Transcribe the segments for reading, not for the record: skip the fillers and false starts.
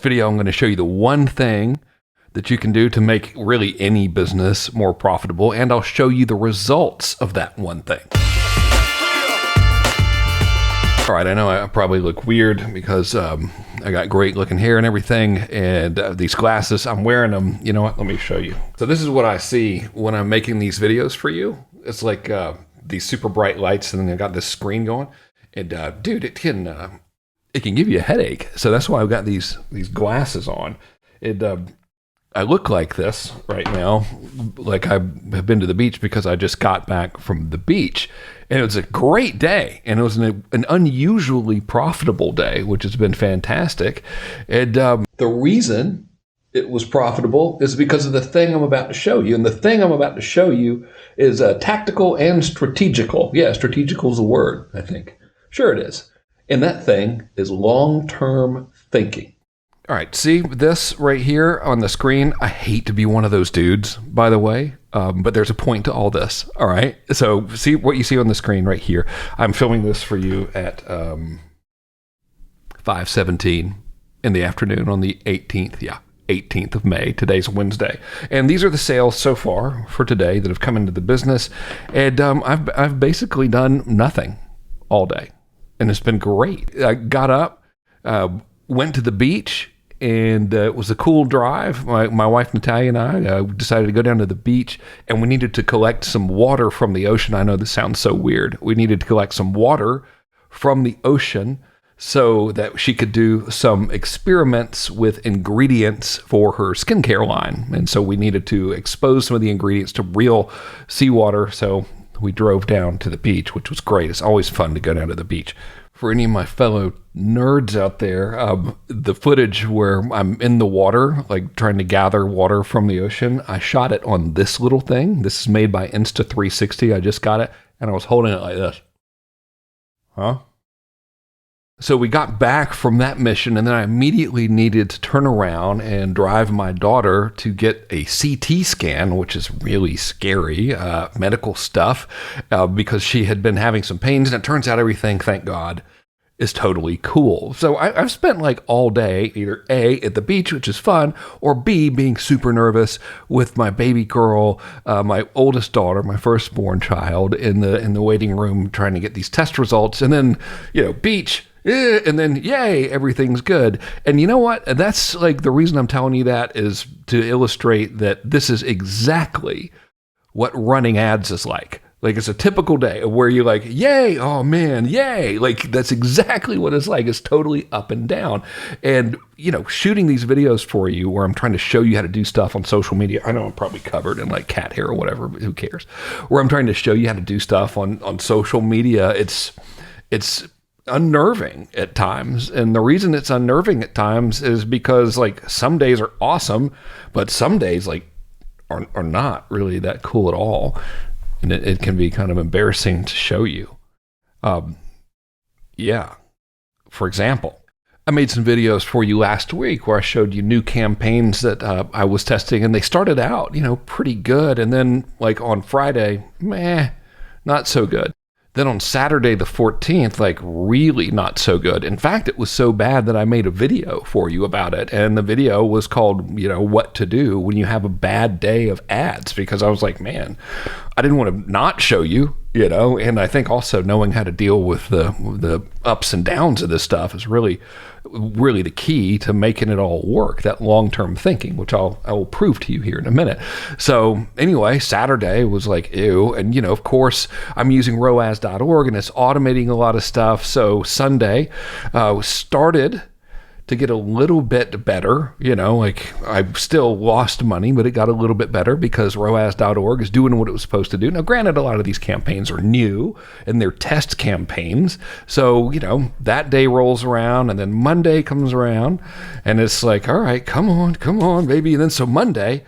video, I'm going to show you the one thing that you can do to make really any business more profitable, and I'll show you the results of that one thing. All right, I know I probably look weird because I got great looking hair and everything, and these glasses, I'm wearing them. You know what? Let me show you. So this is what I see when I'm making these videos for you. It's like these super bright lights, and then I got this screen going, and dude, it can give you a headache. So that's why I've got these glasses on. I look like this right now, like I have been to the beach because I just got back from the beach. And it was a great day, and it was an unusually profitable day, which has been fantastic. And the reason it was profitable is because of the thing I'm about to show you. And the thing I'm about to show you is tactical and strategical. Yeah, strategical is a word, I think. Sure it is. And that thing is long-term thinking. All right, see this right here on the screen? I hate to be one of those dudes, by the way, but there's a point to all this, all right? So see what you see on the screen right here. I'm filming this for you at 5:17 in the afternoon on the 18th, 18th of May. Today's Wednesday. And these are the sales so far for today that have come into the business. And I've basically done nothing all day, and it's been great. I got up, went to the beach, and it was a cool drive. My wife Natalia and I decided to go down to the beach, and we needed to collect some water from the ocean. I know this sounds so weird. We needed to collect some water from the ocean so that she could do some experiments with ingredients for her skincare line. And so we needed to expose some of the ingredients to real seawater. So we drove down to the beach, which was great. It's always fun to go down to the beach. For any of my fellow nerds out there, the footage where I'm in the water, like trying to gather water from the ocean, I shot it on this little thing. This is made by Insta360. I just got it, and I was holding it like this. Huh? So we got back from that mission, and then I immediately needed to turn around and drive my daughter to get a CT scan, which is really scary, medical stuff, because she had been having some pains, and it turns out everything, thank God, is totally cool. So I've spent like all day either A, at the beach, which is fun, or B, being super nervous with my baby girl, my oldest daughter, my firstborn child, in the waiting room trying to get these test results, and then, beach, and then yay, everything's good. And you know what? That's like the reason I'm telling you that is to illustrate that this is exactly what running ads is like. Like, it's a typical day where you're like, yay, oh man, yay. Like, that's exactly what it's like. It's totally up and down. And, shooting these videos for you where I'm trying to show you how to do stuff on social media. I know I'm probably covered in like cat hair or whatever, but who cares? Where I'm trying to show you how to do stuff on social media. It's unnerving at times. And the reason it's unnerving at times is because like some days are awesome, but some days like are not really that cool at all. And it can be kind of embarrassing to show you. For example, I made some videos for you last week where I showed you new campaigns that I was testing, and they started out, pretty good. And then like on Friday, not so good. Then on Saturday the 14th, like really not so good. In fact, it was so bad that I made a video for you about it. And the video was called, what to do when you have a bad day of ads, because I was like, man, I didn't want to not show you, and I think also knowing how to deal with the ups and downs of this stuff is really, really the key to making it all work, that long-term thinking, which I will prove to you here in a minute. So anyway, Saturday was like, ew. And, of course, I'm using ROAS.org, and it's automating a lot of stuff. So Sunday started to get a little bit better. Like I still lost money, but it got a little bit better because ROAS.org is doing what it was supposed to do. Now, granted, a lot of these campaigns are new and they're test campaigns. So, that day rolls around, and then Monday comes around, and it's like, all right, come on, baby. And then so Monday,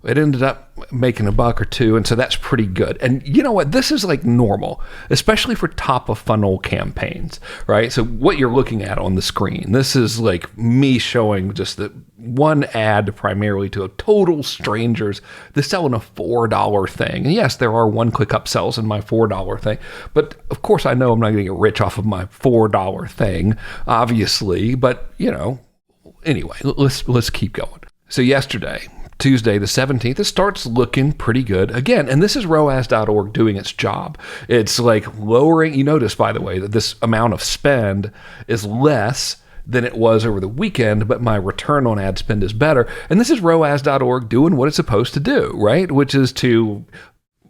it ended up making $1 or $2, and so that's pretty good. And you know what? This is like normal, especially for top of funnel campaigns, right? So what you're looking at on the screen, this is like me showing just the one ad primarily to total strangers. They're selling a $4 thing. And yes, there are one-click upsells in my $4 thing, but of course I know I'm not going to get rich off of my $4 thing, obviously, but anyway, let's keep going. So yesterday, Tuesday the 17th, it starts looking pretty good again. And this is ROAS.org doing its job. It's like lowering, you notice, by the way, that this amount of spend is less than it was over the weekend, but my return on ad spend is better. And this is ROAS.org doing what it's supposed to do, right? Which is to,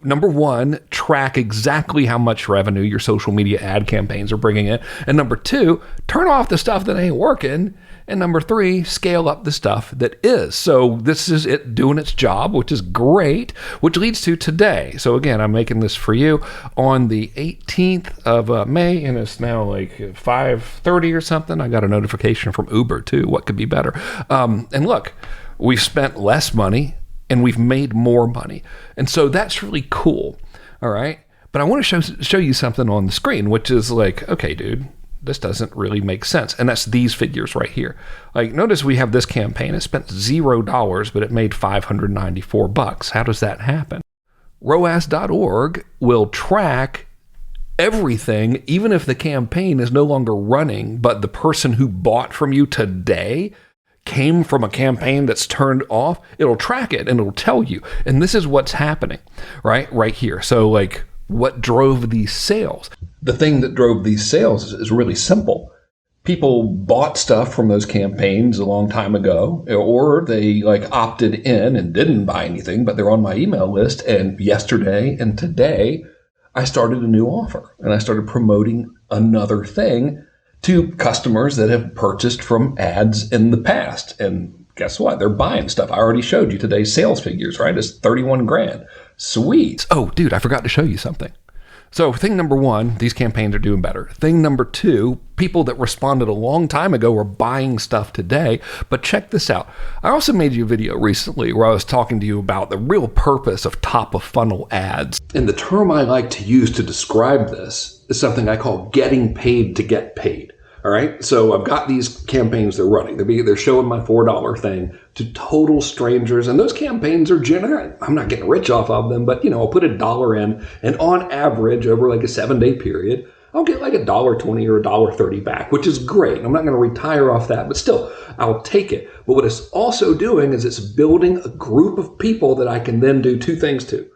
number one, track exactly how much revenue your social media ad campaigns are bringing in. And number two, turn off the stuff that ain't working. And number three, scale up the stuff that is. So this is it doing its job, which is great, which leads to today. So again, I'm making this for you on the 18th of May, and it's now like 5:30 or something. I got a notification from Uber too. What could be better? And look, we've spent less money and we've made more money. And so that's really cool. All right. But I want to show you something on the screen, which is like, okay, dude, this doesn't really make sense. And that's these figures right here. Like, notice we have this campaign. It spent $0, but it made $594. How does that happen? ROAS.org will track everything, even if the campaign is no longer running, but the person who bought from you today came from a campaign that's turned off. It'll track it and it'll tell you. And this is what's happening, right here. So like, what drove these sales? The thing that drove these sales is really simple. People bought stuff from those campaigns a long time ago, or they like opted in and didn't buy anything, but they're on my email list. And yesterday and today, I started a new offer and I started promoting another thing to customers that have purchased from ads in the past. And guess what? They're buying stuff. I already showed you today's sales figures, right? It's 31 grand. Sweet. Oh, dude, I forgot to show you something. So thing number one, these campaigns are doing better. Thing number two, people that responded a long time ago are buying stuff today. But check this out. I also made you a video recently where I was talking to you about the real purpose of top of funnel ads. And the term I like to use to describe this is something I call getting paid to get paid. All right. So I've got these campaigns they're running. They're showing my $4 thing to total strangers. And those campaigns are generating. I'm not getting rich off of them, but I'll put $1 in, and on average over like a 7-day period, I'll get like $1.20 or $1.30 back, which is great. I'm not going to retire off that, but still, I'll take it. But what it's also doing is it's building a group of people that I can then do two things to.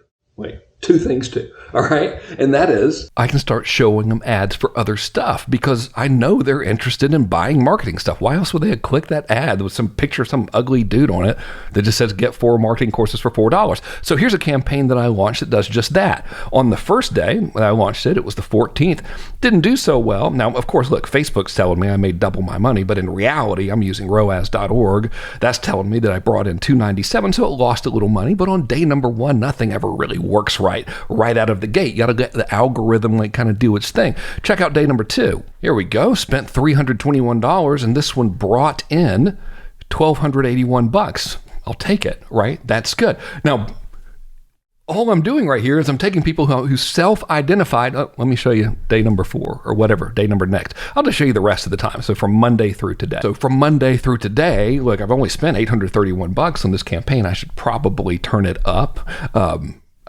All right. And that is, I can start showing them ads for other stuff because I know they're interested in buying marketing stuff. Why else would they click that ad with some picture of some ugly dude on it that just says get 4 marketing courses for $4? So here's a campaign that I launched that does just that. On the first day when I launched it, it was the 14th. Didn't do so well. Now, of course, look, Facebook's telling me I made double my money, but in reality, I'm using ROAS.org. That's telling me that I brought in $297, so it lost a little money. But on day number one, nothing ever really works right out of the gate. You got to let the algorithm kind of do its thing. Check out day number 2. Here we go. Spent $321, and this one brought in $1,281. I'll take it, right? That's good. Now, all I'm doing right here is I'm taking people who self-identified. Oh, let me show you day number 4 or whatever, day number next. I'll just show you the rest of the time. So from Monday through today. Look, I've only spent $831 on this campaign. I should probably turn it up.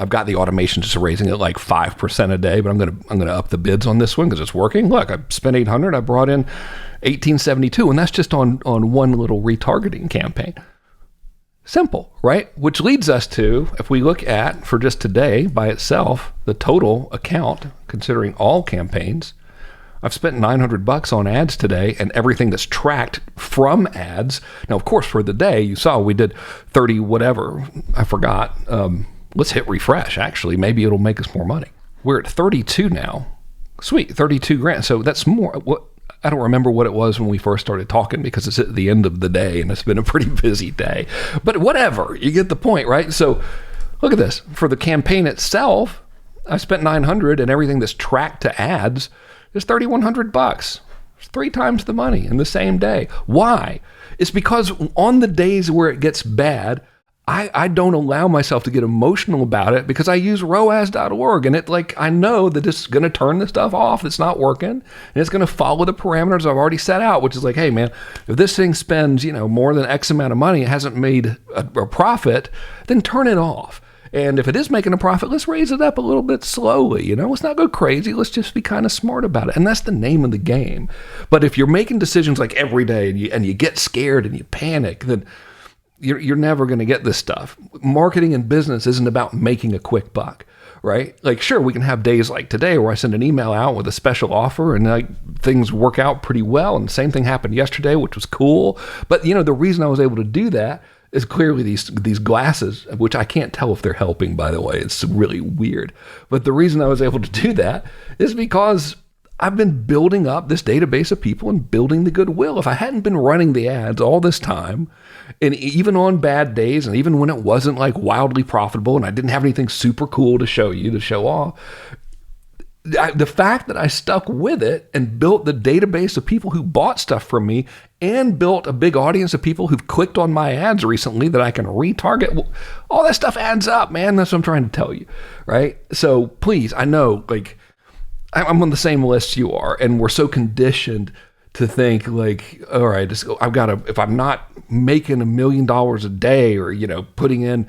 I've got the automation just raising it like 5% a day, but I'm gonna up the bids on this one because it's working. Look, I spent $800. I brought in $1,872, and that's just on one little retargeting campaign. Simple, right? Which leads us to, if we look at, for just today by itself, the total account, considering all campaigns, I've spent $900 on ads today and everything that's tracked from ads. Now, of course, for the day, you saw we did 30 whatever. I forgot. Let's hit refresh, actually. Maybe it'll make us more money. We're at 32 now. Sweet, 32 grand. So that's more. I don't remember what it was when we first started talking because it's at the end of the day and it's been a pretty busy day. But whatever, you get the point, right? So look at this. For the campaign itself, I spent $900 and everything that's tracked to ads is $3,100. It's 3 times the money in the same day. Why? It's because on the days where it gets bad, I don't allow myself to get emotional about it because I use ROAS.org and I know that it's going to turn the stuff off that's not working and it's going to follow the parameters I've already set out, which is like, hey man, if this thing spends, more than X amount of money, it hasn't made a profit, then turn it off. And if it is making a profit, let's raise it up a little bit slowly. You know, let's not go crazy. Let's just be kind of smart about it. And that's the name of the game. But if you're making decisions like every day and you get scared and you panic, then you're never going to get this stuff. Marketing and business isn't about making a quick buck, right? Like, sure, we can have days like today where I send an email out with a special offer and things work out pretty well. And the same thing happened yesterday, which was cool. But, you know, the reason I was able to do that is clearly these glasses, which I can't tell if they're helping, by the way. It's really weird. But the reason I was able to do that is because I've been building up this database of people and building the goodwill. If I hadn't been running the ads all this time, and even on bad days, and even when it wasn't like wildly profitable and I didn't have anything super cool to show you, to show off, the fact that I stuck with it and built the database of people who bought stuff from me and built a big audience of people who've clicked on my ads recently that I can retarget, all that stuff adds up, man. That's what I'm trying to tell you, right? So please, I know, like, I'm on the same list you are, and we're so conditioned to think like, all right, I've got to, if I'm not making $1 million a day, or, you know, putting in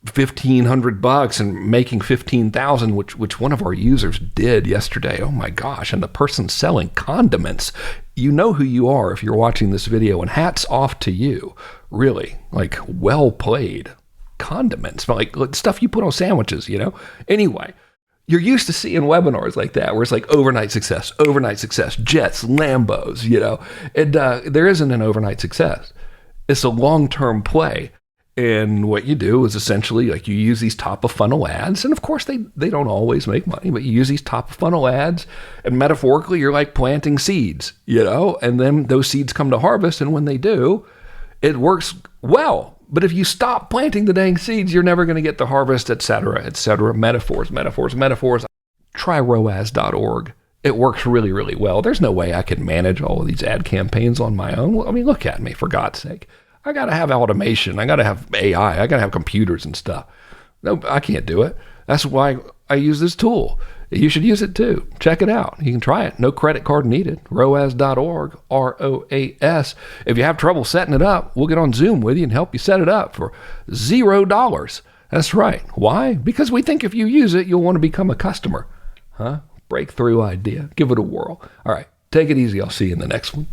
$1,500 and making 15,000, which one of our users did yesterday. Oh my gosh. And the person selling condiments, you know who you are if you're watching this video, and hats off to you. Really, like, well played. Condiments, like stuff you put on sandwiches, you know? Anyway, you're used to seeing webinars like that where it's like overnight success, jets, Lambos, you know? And there isn't an overnight success. It's a long-term play. And what you do is essentially, like, you use these top of funnel ads. And of course they don't always make money, but you use these top of funnel ads, and metaphorically you're like planting seeds, you know, and then those seeds come to harvest. And when they do, it works well. But if you stop planting the dang seeds, you're never going to get the harvest, et cetera, et cetera. Metaphors. Try ROAS.org. It works really, really well. There's no way I can manage all of these ad campaigns on my own. Well, I mean, look at me, for God's sake. I got to have automation. I got to have AI. I got to have computers and stuff. No, I can't do it. That's why I use this tool. You should use it too. Check it out. You can try it. No credit card needed. ROAS.org, ROAS. If you have trouble setting it up, we'll get on Zoom with you and help you set it up for $0. That's right. Why? Because we think if you use it, you'll want to become a customer. Huh? Breakthrough idea. Give it a whirl. All right. Take it easy. I'll see you in the next one.